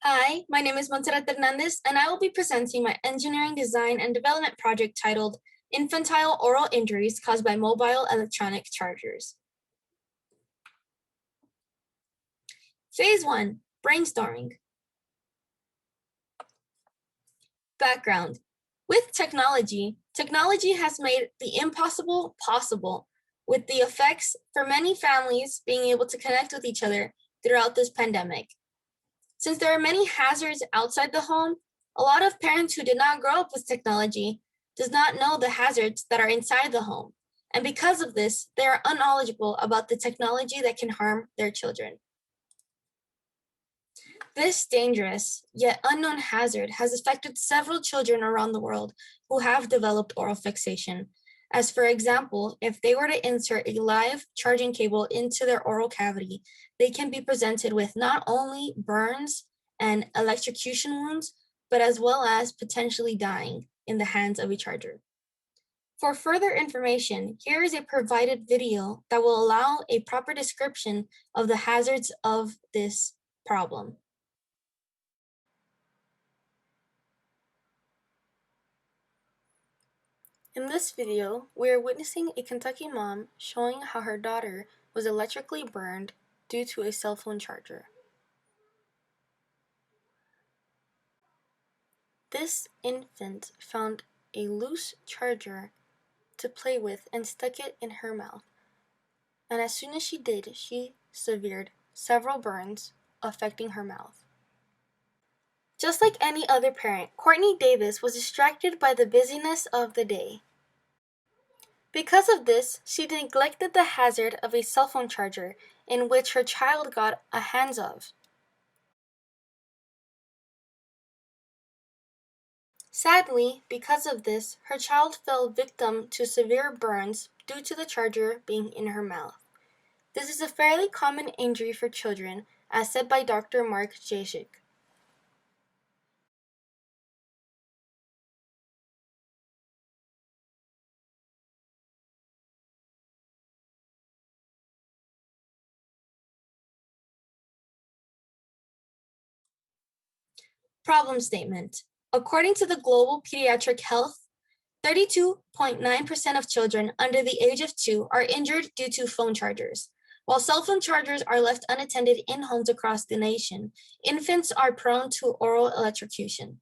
Hi, my name is Montserrat Hernandez, and I will be presenting my engineering design and development project titled Infantile Oral Injuries Caused by Mobile Electronic Chargers. Phase 1, Brainstorming. Background. With technology has made the impossible possible, with the effects for many families being able to connect with each other throughout this pandemic. Since there are many hazards outside the home, a lot of parents who did not grow up with technology does not know the hazards that are inside the home. And because of this, they are unknowledgeable about the technology that can harm their children. This dangerous yet unknown hazard has affected several children around the world who have developed oral fixation. As for example, if they were to insert a live charging cable into their oral cavity, they can be presented with not only burns and electrocution wounds, but as well as potentially dying in the hands of a charger. For further information, here is a provided video that will allow a proper description of the hazards of this problem. In this video, we are witnessing a Kentucky mom showing how her daughter was electrically burned due to a cell phone charger. This infant found a loose charger to play with and stuck it in her mouth. And as soon as she did, she severed several burns affecting her mouth. Just like any other parent, Courtney Davis was distracted by the busyness of the day. Because of this, she neglected the hazard of a cell phone charger in which her child got a hands of. Sadly, because of this, her child fell victim to severe burns due to the charger being in her mouth. This is a fairly common injury for children, as said by Dr. Mark Jasek. Problem statement. According to the Global Pediatric Health, 32.9% of children under the age of 2 are injured due to phone chargers. While cell phone chargers are left unattended in homes across the nation, infants are prone to oral electrocution.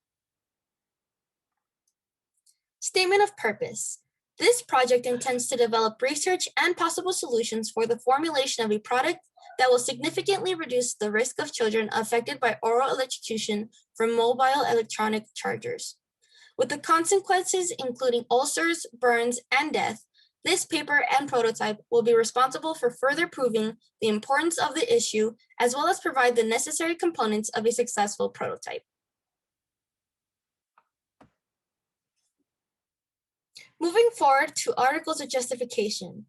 Statement of purpose. This project intends to develop research and possible solutions for the formulation of a product that will significantly reduce the risk of children affected by oral electrocution from mobile electronic chargers. With the consequences including ulcers, burns, and death, this paper and prototype will be responsible for further proving the importance of the issue, as well as provide the necessary components of a successful prototype. Moving forward to articles of justification.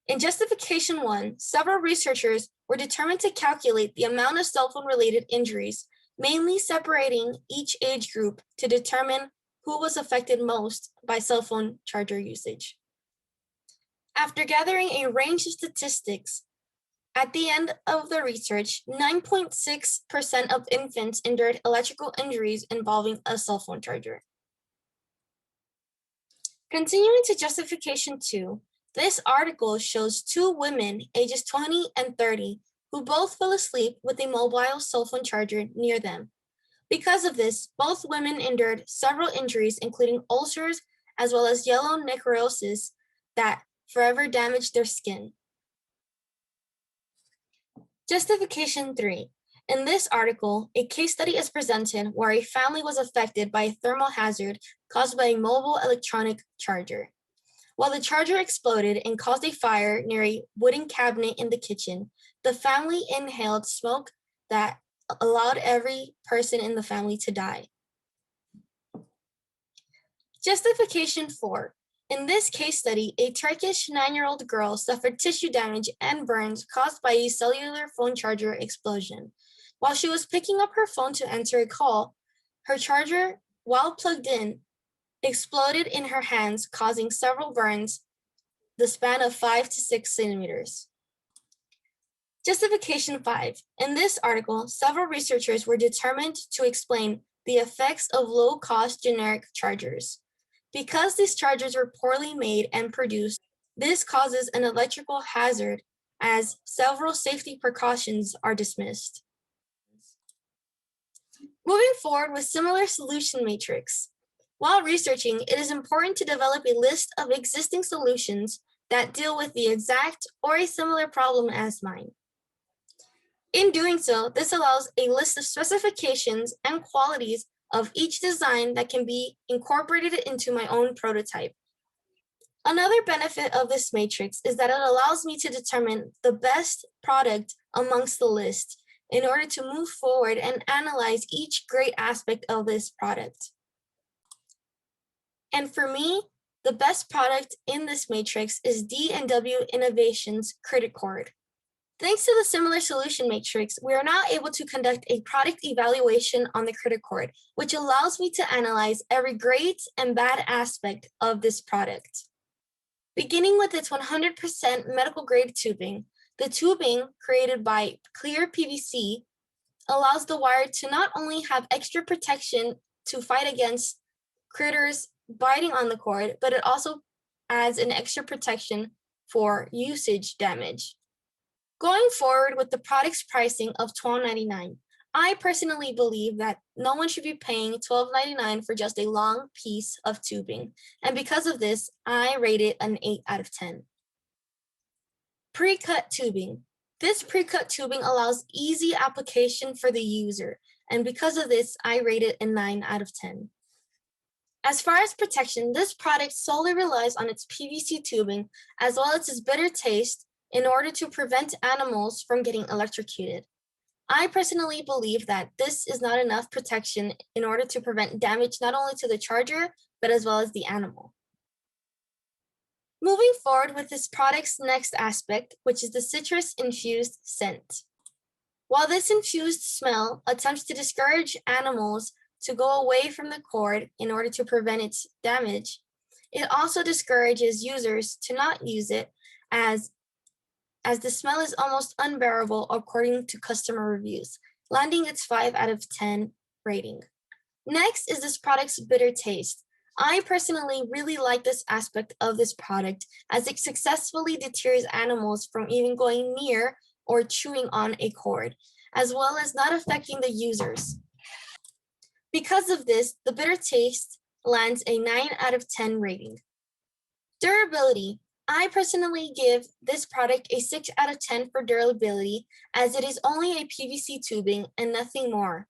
In Justification 1, several researchers were determined to calculate the amount of cell phone-related injuries, mainly separating each age group to determine who was affected most by cell phone charger usage. After gathering a range of statistics, at the end of the research, 9.6% of infants endured electrical injuries involving a cell phone charger. Continuing to Justification 2, this article shows two women, ages 20 and 30, who both fell asleep with a mobile cell phone charger near them. Because of this, both women endured several injuries, including ulcers, as well as yellow necrosis that forever damaged their skin. Justification 3. In this article, a case study is presented where a family was affected by a thermal hazard caused by a mobile electronic charger. While the charger exploded and caused a fire near a wooden cabinet in the kitchen, the family inhaled smoke that allowed every person in the family to die. Justification 4. In this case study, a Turkish 9-year-old girl suffered tissue damage and burns caused by a cellular phone charger explosion. While she was picking up her phone to answer a call, her charger, while plugged in, exploded in her hands, causing several burns the span of 5 to 6 centimeters. Justification 5. In this article, several researchers were determined to explain the effects of low-cost generic chargers. Because these chargers were poorly made and produced, this causes an electrical hazard as several safety precautions are dismissed. Moving forward with similar solution matrix. While researching, it is important to develop a list of existing solutions that deal with the exact or a similar problem as mine. In doing so, this allows a list of specifications and qualities of each design that can be incorporated into my own prototype. Another benefit of this matrix is that it allows me to determine the best product amongst the list in order to move forward and analyze each great aspect of this product. And for me, the best product in this matrix is D&W Innovations CriticCord. Thanks to the similar solution matrix, we are now able to conduct a product evaluation on the CriticCord, which allows me to analyze every great and bad aspect of this product. Beginning with its 100% medical grade tubing, the tubing created by clear PVC allows the wire to not only have extra protection to fight against critters biting on the cord, but it also adds an extra protection for usage damage. Going forward with the product's pricing of $12.99, I personally believe that no one should be paying $12.99 for just a long piece of tubing, and because of this, I rate it an 8 out of 10. Pre-cut tubing. This pre-cut tubing allows easy application for the user, and because of this, I rate it a 9 out of 10. As far as protection, this product solely relies on its PVC tubing as well as its bitter taste in order to prevent animals from getting electrocuted. I personally believe that this is not enough protection in order to prevent damage not only to the charger, but as well as the animal. Moving forward with this product's next aspect, which is the citrus-infused scent. While this infused smell attempts to discourage animals to go away from the cord in order to prevent its damage, it also discourages users to not use it as the smell is almost unbearable according to customer reviews, landing its 5 out of 10 rating. Next is this product's bitter taste. I personally really like this aspect of this product as it successfully deters animals from even going near or chewing on a cord, as well as not affecting the users. Because of this, the bitter taste lands a 9 out of 10 rating. Durability. I personally give this product a 6 out of 10 for durability as it is only a PVC tubing and nothing more.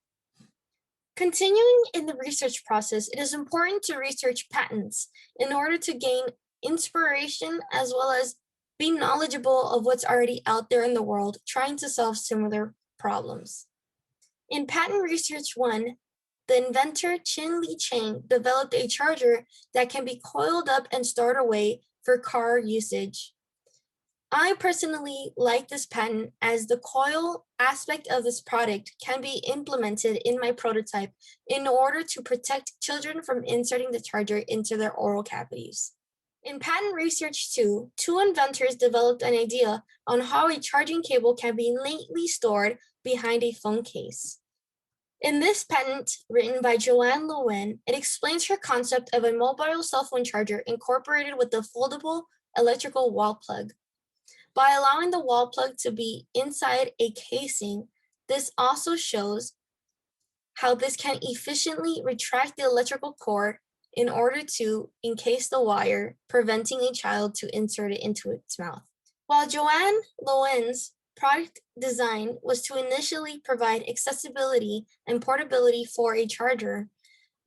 Continuing in the research process, it is important to research patents in order to gain inspiration as well as be knowledgeable of what's already out there in the world trying to solve similar problems. In Patent Research 1, the inventor Chin Li Chang developed a charger that can be coiled up and stored away for car usage. I personally like this patent as the coil aspect of this product can be implemented in my prototype in order to protect children from inserting the charger into their oral cavities. In Patent Research 2, two inventors developed an idea on how a charging cable can be neatly stored behind a phone case. In this patent, written by Joanne Lowen, it explains her concept of a mobile cell phone charger incorporated with a foldable electrical wall plug. By allowing the wall plug to be inside a casing, this also shows how this can efficiently retract the electrical cord in order to encase the wire, preventing a child to insert it into its mouth. While Joanne Lowen's product design was to initially provide accessibility and portability for a charger,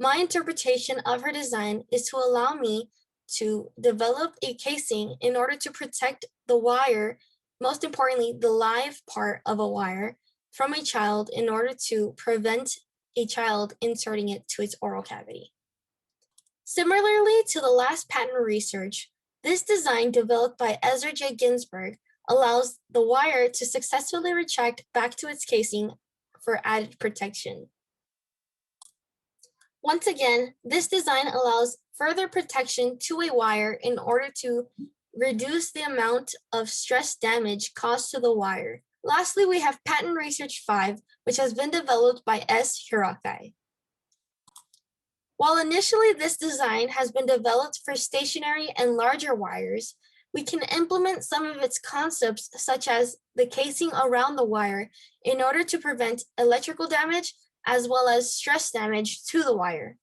my interpretation of her design is to allow me to develop a casing in order to protect the wire, most importantly, the live part of a wire, from a child in order to prevent a child inserting it to its oral cavity. Similarly to the last patent research, this design developed by Ezra J. Ginsburg allows the wire to successfully retract back to its casing for added protection. Once again, this design allows further protection to a wire in order to reduce the amount of stress damage caused to the wire, Lastly, we have Patent Research 5, which has been developed by S. Hirakai. While initially this design has been developed for stationary and larger wires, we can implement some of its concepts, such as the casing around the wire, in order to prevent electrical damage as well as stress damage to the wire.